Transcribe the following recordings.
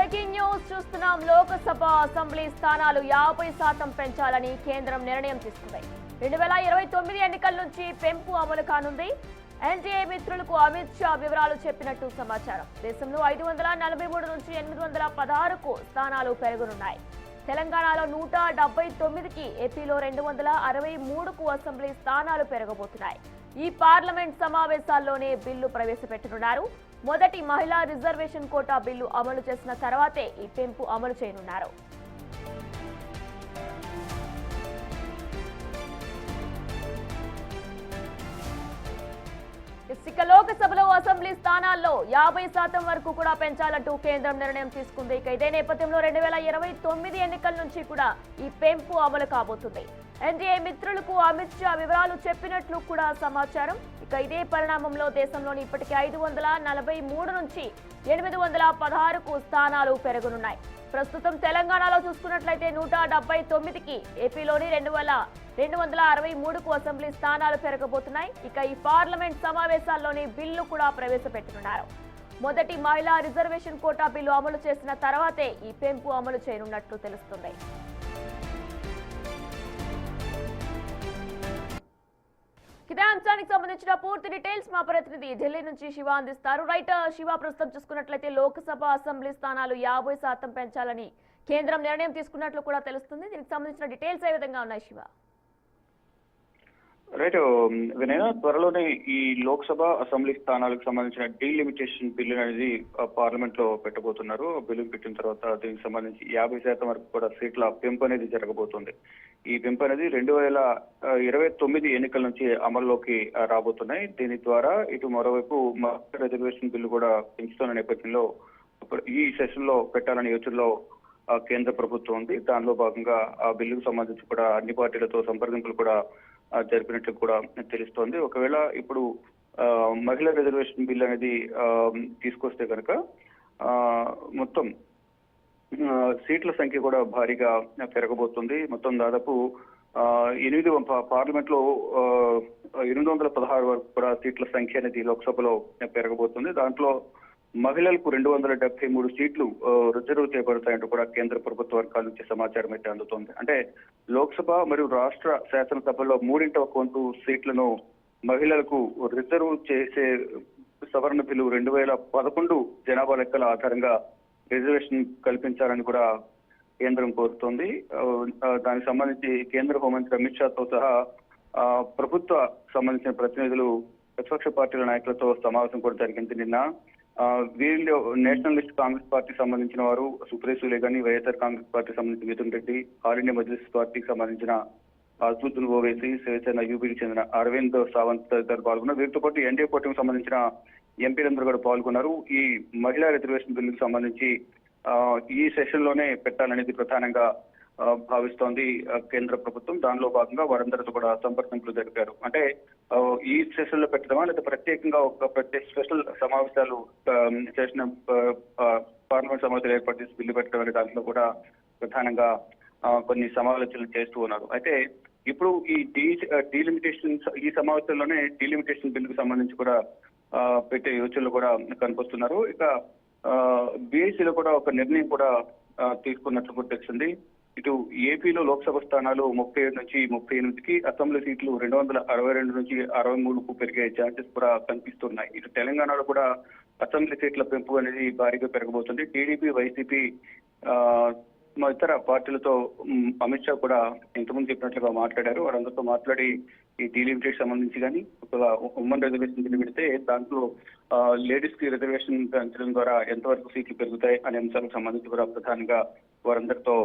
Breaking news చూస్తున్నాం. Lok Sabha assembly స్థానాలు 50% పెంచాలని కేంద్రం నిర్ణయం తీసుకుంది. 2029 ఎన్నికల నుంచి పెంపు అమలు కానుంది. ఎన్డీఏ మిత్రులకు అమిత్ షా వివరాలు చెప్పినట్టు సమాచారం. దేశంలో 543 నుంచి 816కు స్థానాలు పెరగనున్నాయి. తెలంగాణలో 179కి, ఏపీలో 263కు అసెంబ్లీ స్థానాలు పెరగబోతున్నాయి. ఈ పార్లమెంట్ సమావేశాల్లోనే బిల్లు ప్రవేశపెట్టనున్నారు. మొదటి మహిళా రిజర్వేషన్ కోటా బిల్లు అమలు చేసిన తర్వాతే ఈ పెంపు అమలు చేయనున్నారు. ఇక లోకసభలో అసెంబ్లీ స్థానాల్లో 50% వరకు కూడా పెంచాలంటూ కేంద్రం నిర్ణయం తీసుకుంది. ఇక ఇదే నేపథ్యంలో 2029 ఎన్నికల నుంచి కూడా ఈ పెంపు అమలు కాబోతుంది. ఎన్డీఏ మిత్రులకు అమిత్ షా వివరాలు చెప్పినట్లు కూడా సమాచారం. ఇక ఇదే పరిణామంలో దేశంలోని ఇప్పటికే 543 నుంచి 816కు స్థానాలు పెరగనున్నాయి. ప్రస్తుతం తెలంగాణలో చూసుకున్నట్లయితే 179కి, ఏపీలోని 263కు అసెంబ్లీ స్థానాలు పెరగబోతున్నాయి. ఇక ఈ పార్లమెంట్ సమావేశాల్లోని బిల్లు కూడా ప్రవేశపెట్టనున్నారు. మొదటి మహిళా రిజర్వేషన్ కోటా బిల్లు అమలు చేసిన తర్వాతే ఈ పెంపు అమలు చేయనున్నట్లు తెలుస్తుంది. ఇదే అంశానికి సంబంధించిన పూర్తి డీటెయిల్స్ మా ప్రతినిధి ఢిల్లీ నుంచి శివ అందిస్తారు. రైట్ శివ, ప్రస్తుతం చూసుకున్నట్లయితే లోక్సభ అసెంబ్లీ స్థానాలు 50% పెంచాలని కేంద్రం నిర్ణయం తీసుకున్నట్లు కూడా తెలుస్తుంది. దీనికి సంబంధించిన డీటెయిల్స్ ఏ విధంగా ఉన్నాయి శివ? రైట్ వినయ, త్వరలోనే ఈ లోక్సభ అసెంబ్లీ స్థానాలకు సంబంధించిన డీలిమిటేషన్ బిల్లు అనేది పార్లమెంట్ లో పెట్టబోతున్నారు. బిల్లు పెట్టిన తర్వాత దీనికి సంబంధించి 50% వరకు కూడా సీట్ల పెంపు అనేది జరగబోతుంది. ఈ పెంపు అనేది 2029 ఎన్నికల నుంచి అమల్లోకి రాబోతున్నాయి. దీని ద్వారా ఇటు మరోవైపు రిజర్వేషన్ బిల్లు కూడా పెంచుతున్న నేపథ్యంలో ఈ సెషన్ లో పెట్టాలని యోచనలో కేంద్ర ప్రభుత్వం ఉంది. దానిలో భాగంగా ఆ బిల్లుకు సంబంధించి కూడా అన్ని పార్టీలతో సంప్రదింపులు కూడా జరిపినట్లు కూడా తెలుస్తోంది. ఒకవేళ ఇప్పుడు మహిళా రిజర్వేషన్ బిల్ అనేది తీసుకొస్తే కనుక మొత్తం సీట్ల సంఖ్య కూడా భారీగా పెరగబోతుంది. మొత్తం దాదాపు 8 పార్లమెంట్ లో 816 వరకు కూడా సీట్ల సంఖ్య అనేది లోక్సభలో పెరగబోతుంది. దాంట్లో మహిళలకు 273 సీట్లు రిజర్వ్ చేయబడతాయంటూ కూడా కేంద్ర ప్రభుత్వ వర్గాల నుంచి సమాచారం అయితే అందుతోంది. అంటే లోక్సభ మరియు రాష్ట్ర శాసనసభలో 3/4 సీట్లను మహిళలకు రిజర్వ్ చేసే సవరణ బిల్లు 2011 జనాభా లెక్కల ఆధారంగా రిజర్వేషన్ కల్పించాలని కూడా కేంద్రం కోరుతోంది. దానికి సంబంధించి కేంద్ర హోంమంత్రి అమిత్ షాతో సహా ప్రభుత్వ సంబంధించిన ప్రతినిధులు ప్రతిపక్ష పార్టీల నాయకులతో సమావేశం కూడా జరిగింది నిన్న. వీళ్ళు నేషనలిస్ట్ కాంగ్రెస్ పార్టీ సంబంధించిన వారు సుప్రీం సూలే గాని, వైఎస్ఆర్ కాంగ్రెస్ పార్టీ సంబంధించిన మిథున్ రెడ్డి, ఆల్ ఇండియా మజ్లిస్ పార్టీకి సంబంధించిన అసదుద్దీన్ ఓవైసీ, శివసేన యూపీకి చెందిన అరవింద్ సావంత్ తదితరులు పాల్గొన్నారు. వీరితో పాటు ఎన్డీఏ కూటమికి సంబంధించిన ఎంపీలందరూ కూడా పాల్గొన్నారు. ఈ మహిళా రిజర్వేషన్ బిల్లుకు సంబంధించి ఈ సెషన్ లోనే పెట్టాలనేది ప్రధానంగా భావిస్తోంది కేంద్ర ప్రభుత్వం. దానిలో భాగంగా వారందరితో కూడా సంప్రదింపులు జరిపారు. అంటే ఈ సెషన్ లో పెట్టడమా లేదా ప్రత్యేకంగా ఒక ప్రత్యేక స్పెషల్ సమావేశాలు చేసిన పార్లమెంట్ సమావేశాలు ఏర్పాటు చేసి బిల్లు పెట్టడం అనే దాంట్లో కూడా ప్రధానంగా కొన్ని సమాలోచనలు చేస్తూ ఉన్నారు. అయితే ఇప్పుడు ఈ డీలిమిటేషన్ ఈ సమావేశంలోనే డీలిమిటేషన్ బిల్లుకు సంబంధించి కూడా పెట్టే యోచనలు కూడా కనిపిస్తున్నారు. ఇక బీఎస్సీలో కూడా ఒక నిర్ణయం కూడా తీసుకున్నట్లు కూడా తెలిసింది. ఇటు ఏపీలో లోక్సభ స్థానాలు 37 నుంచి 38కి, అసెంబ్లీ సీట్లు 262 నుంచి 63కు పెరిగే ఛాన్సెస్ కూడా కనిపిస్తున్నాయి. ఇటు తెలంగాణలో కూడా అసెంబ్లీ సీట్ల పెంపు అనేది భారీగా పెరగబోతుంది. టీడీపీ, వైసీపీ ఇతర పార్టీలతో అమిత్ షా కూడా ఇంతకుముందు చెప్పినట్లుగా మాట్లాడారు. వారందరితో మాట్లాడి ఈ డీలిమిటేషన్ సంబంధించి కానీ ఒక ఉమ్మన్ రిజర్వేషన్ బిల్లు పెడితే దాంట్లో లేడీస్ కి రిజర్వేషన్ పెంచడం ద్వారా ఎంతవరకు సీట్లు పెరుగుతాయి అనే అంశాలకు సంబంధించి కూడా ప్రధానంగా వారందరితో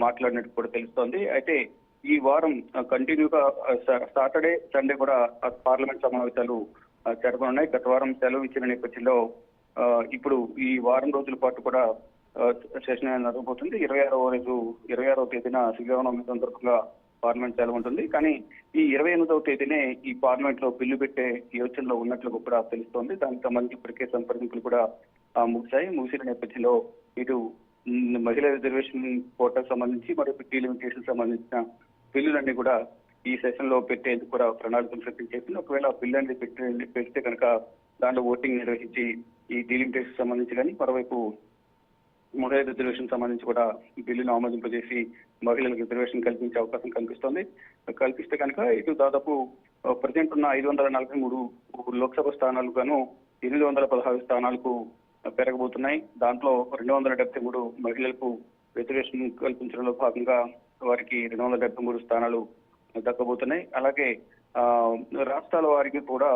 మాట్లాడినట్టు కూడా తెలుస్తోంది. అయితే ఈ వారం కంటిన్యూగా సాటర్డే, సండే కూడా పార్లమెంట్ సమావేశాలు జరగనున్నాయి. గత వారం సెలవు ఇచ్చిన నేపథ్యంలో ఇప్పుడు ఈ వారం రోజుల పాటు కూడా సెషన్ జరగబోతుంది. 26వ తేదీన శ్రీరామనవమి సందర్భంగా పార్లమెంట్ సెలవు ఉంటుంది. కానీ ఈ 28వ తేదీనే ఈ పార్లమెంట్ లో బిల్లు పెట్టే యోచనలో ఉన్నట్లు కూడా తెలుస్తోంది. దానికి సంబంధించి ఇప్పటికే సంప్రదింపులు కూడా ముగిసిన నేపథ్యంలో ఇటు మహిళా రిజర్వేషన్ కోటాకు సంబంధించి మరియు డీలిమిటేషన్ సంబంధించిన బిల్లులన్నీ కూడా ఈ సెషన్ లో పెట్టేందుకు కూడా ప్రణాళికలు సిద్ధం చేసింది. ఒకవేళ బిల్లు అనేది పెడితే కనుక దాంట్లో ఓటింగ్ నిర్వహించి ఈ డీలిమిటేషన్ సంబంధించి కానీ మరోవైపు మహిళా రిజర్వేషన్ సంబంధించి కూడా బిల్లును ఆమోదింపజేసి మహిళలకు రిజర్వేషన్ కల్పించే అవకాశం కనిపిస్తోంది. కల్పిస్తే కనుక ఇటు దాదాపు ప్రజెంట్ ఉన్న 543 లోక్సభ స్థానాలు గాను 816 స్థానాలకు పెరగబోతున్నాయి. దాంట్లో 273 మహిళలకు రిజర్వేషన్ కల్పించడంలో భాగంగా వారికి 273 స్థానాలు దక్కబోతున్నాయి. అలాగే రాష్ట్రాల వారికి కూడా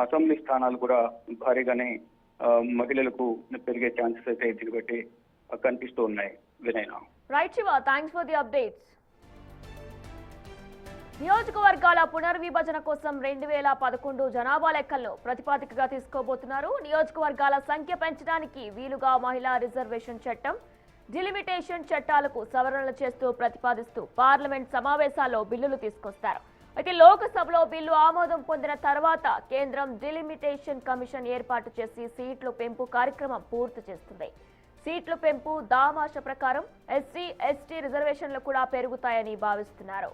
అసెంబ్లీ స్థానాలు కూడా భారీగానే మహిళలకు పెరిగే ఛాన్సెస్ అయితే దీన్ని బట్టి కనిపిస్తూ ఉన్నాయి. వినయన. Right Shiva, thanks for the updates. నియోజకవర్గాల పునర్విభజన కోసం 2011 జనాభా లెక్కలను ప్రతిపాదికగా తీసుకోబోతున్నారు. నియోజకవర్గాల సంఖ్య పెంచడానికి వీలుగా మహిళా రిజర్వేషన్ చట్టం, డిలిమిటేషన్ చట్టాలకు సవరణలు చేస్తూ ప్రతిపాదిస్తూ పార్లమెంట్ సమావేశాల్లో బిల్లులు తీసుకొస్తారు. అయితే లోక్సభలో బిల్లు ఆమోదం పొందిన తర్వాత కేంద్రం డిలిమిటేషన్ కమిషన్ ఏర్పాటు చేసి సీట్ల పెంపు కార్యక్రమం పూర్తి చేస్తుంది. సీట్ల పెంపు దామాష ప్రకారం ఎస్సీ, ఎస్టీ రిజర్వేషన్లు కూడా పెరుగుతాయని భావిస్తున్నారు.